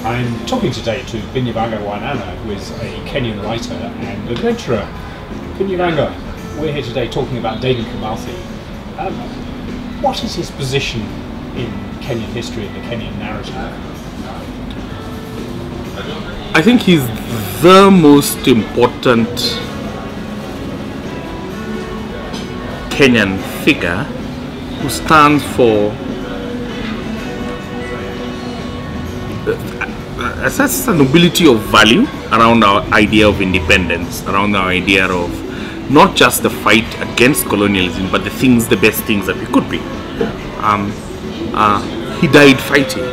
I'm talking today to Binyavanga Wainana, who is a Kenyan writer and adventurer. Binyavanga, we're here today talking about Dedan Kimathi. What is his position in Kenyan history and the Kenyan narrative? I think he's the most important Kenyan figure who stands for a nobility of value around our idea of independence, around our idea of not just the fight against colonialism, but the best things that we could be. He died fighting.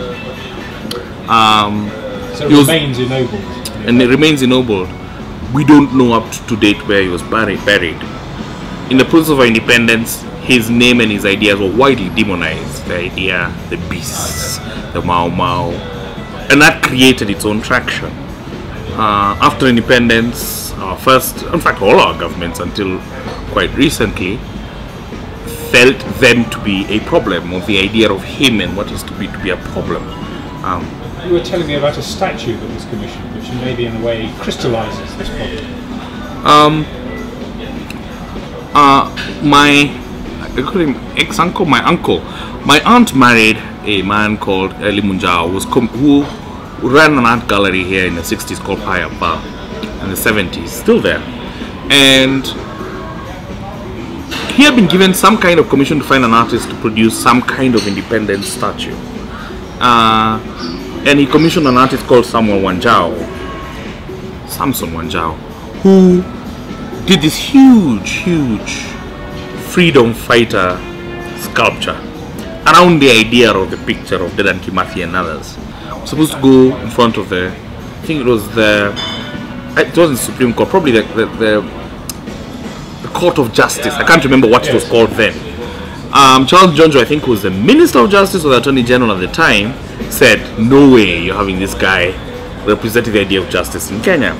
So it remains ennobled. And it remains ennobled. We don't know up to date where he was buried. In the process of our independence, his name and his ideas were widely demonized. The idea, the beasts, the Mau Mau. And that created its own traction. After independence, in fact all our governments until quite recently, felt them to be a problem, or the idea of him and what is to be a problem. You were telling me about a statue that was commissioned, which maybe in a way crystallizes this problem. I call him ex-uncle, my uncle. My aunt married a man called Eli Munjao, who ran an art gallery here in the 60s called Payapa, and the 70s, still there. And he had been given some kind of commission to find an artist to produce some kind of independence statue. And he commissioned an artist called Samson Wanjao, who did this huge freedom fighter sculpture around the idea of the picture of Dedan Kimathi and others. Supposed to go in front of it wasn't the Supreme Court, probably the Court of Justice. I can't remember what it was called then. Charles Jonjo, I think, who was the Minister of Justice or the Attorney General at the time, said, no way you're having this guy representing the idea of justice in Kenya.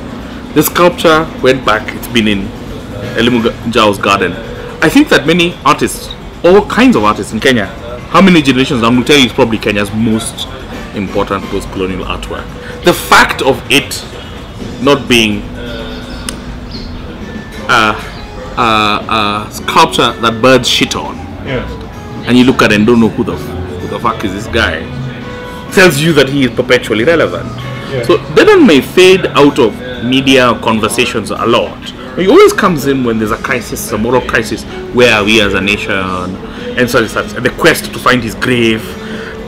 The sculpture went back. It's been in Elimu Jao's garden. I think that many artists, all kinds of artists in Kenya, how many generations, I'm going to tell you, it's probably Kenya's most important post-colonial artwork. The fact of it not being a sculpture that birds shit on, and you look at it and don't know who the fuck is this guy, tells you that he is perpetually relevant. So Dedan may fade out of media conversations a lot, but he always comes in when there's a crisis, a moral crisis. Where are we as a nation? And so such. And the quest to find his grave.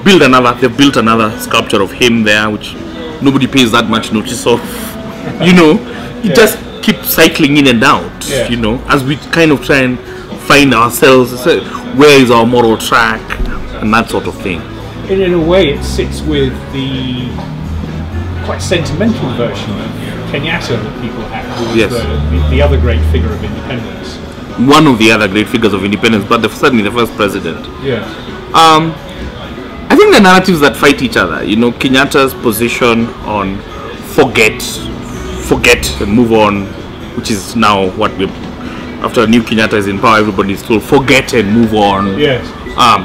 They've built another sculpture of him there, which nobody pays that much notice of. It just keeps cycling in and out, as we kind of try and find ourselves, where is our moral track, and that sort of thing. And in a way, it sits with the quite sentimental version of Kenyatta that people have, who was the other great figure of independence. One of the other great figures of independence, but certainly the first president. I think the narratives that fight each other, Kenyatta's position on forget and move on, which is now what after new Kenyatta is in power, everybody's told forget and move on.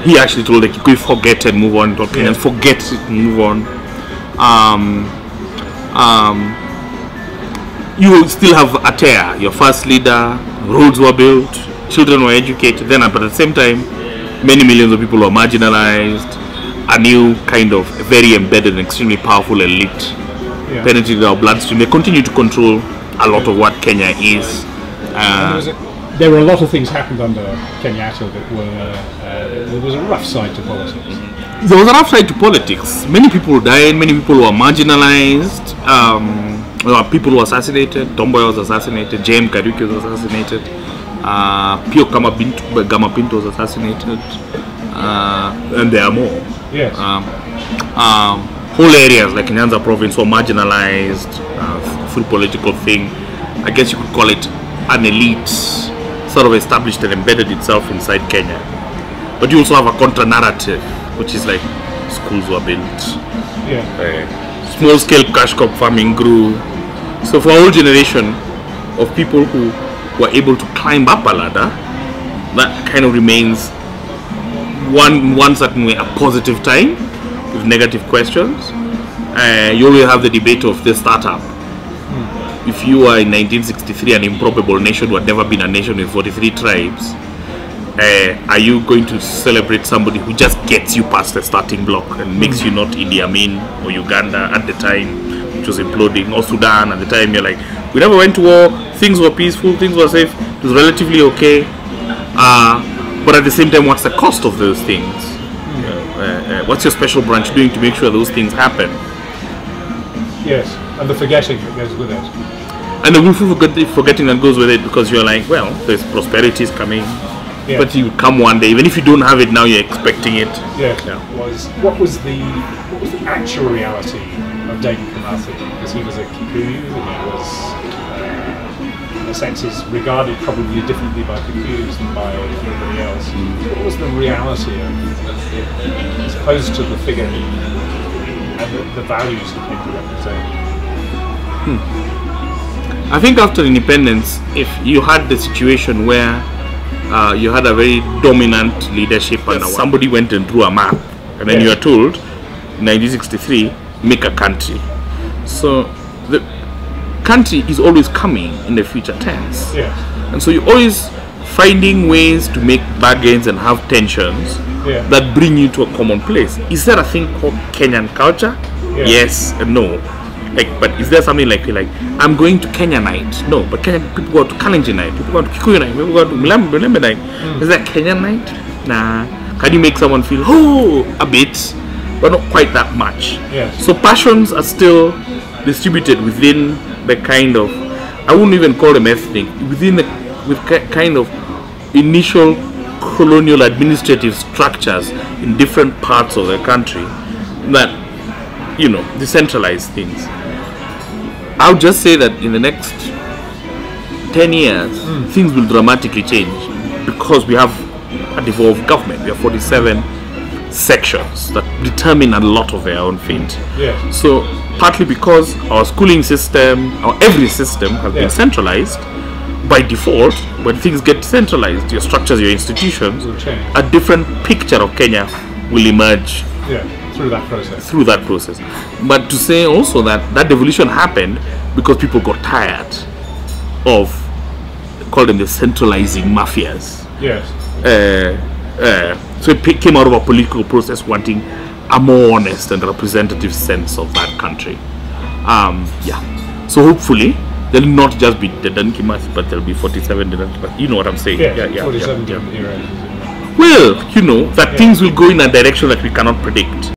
He actually told the Kikuyu forget and move on, told Kenyans forget it and move on. You still have Atea, your first leader, roads were built, children were educated, but at the same time, many millions of people were marginalized. A new kind of very embedded and extremely powerful elite penetrated our bloodstream. They continue to control a lot of what Kenya is. There were a lot of things happened under Kenyatta that there was a rough side to politics. There was a rough side to politics. Many people died, many people were marginalized. People were assassinated. Tomboy was assassinated. J.M. Kariuki was assassinated. Pio Gamapinto was assassinated. And there are more. Whole areas like in Nyanza province were marginalized, full political thing. I guess you could call it an elite sort of established and embedded itself inside Kenya. But you also have a contra narrative, which is like schools were built, small scale cash crop farming grew. So for a whole generation of people who were able to climb up a ladder, that kind of remains one certain way a positive time with negative questions. You always have the debate of the startup. If you are in 1963 an improbable nation who had never been a nation with 43 tribes, are you going to celebrate somebody who just gets you past the starting block and makes you not Idi Amin or Uganda at the time, which was imploding, or Sudan at the time? You're like, we never went to war, things were peaceful, things were safe, it was relatively okay. But at the same time, what's the cost of those things? What's your special branch doing to make sure those things happen? Yes, and the forgetting that goes with it. And the willful forgetting that goes with it, because you're like, well, there's prosperities coming. Yeah. But you come one day, even if you don't have it now, you're expecting it. Yes. Yeah. What was the actual reality of Dedan Kimathi? Because he was a Kikuyu, and he was, in a sense, is regarded probably differently by Kikuyus than by everybody else. What was the reality of, as opposed to the figure and the values he came to represent? I think after independence, if you had the situation where you had a very dominant leadership, and somebody went and drew a map, and then you are told, in 1963, make a country. So the country is always coming in the future tense. Yes. And so you're always finding ways to make bargains and have tensions that bring you to a common place. Is there a thing called Kenyan culture? Yes and no. Like, but is there something like I'm going to Kenya night? No, but Kenyan people go to Kalenjin night, people go to Kikuyu night, people go to Mulembe night. Is that Kenyan night? Nah. Can you make someone feel a bit, but not quite that much? Yes. So passions are still distributed within the kind of, I wouldn't even call them ethnic, within the kind of initial colonial administrative structures in different parts of the country that, you know, decentralize things. I would just say that in the next 10 years, things will dramatically change, because we have a devolved government. We have 47 sections that determine a lot of their own fate. Yes. So partly because our schooling system, or every system, has been centralized, by default, when things get centralized, your structures, your institutions, a different picture of Kenya will emerge. Through that process. But to say also that devolution happened because people got tired of, call them the centralizing mafias. Yes. So it came out of a political process wanting a more honest and representative sense of that country. So hopefully there'll not just be Dedan Kimathi, but there'll be 47 Dedan Kimathi. You know what I'm saying? 47 different eras. Well, you know that things will go in a direction that we cannot predict.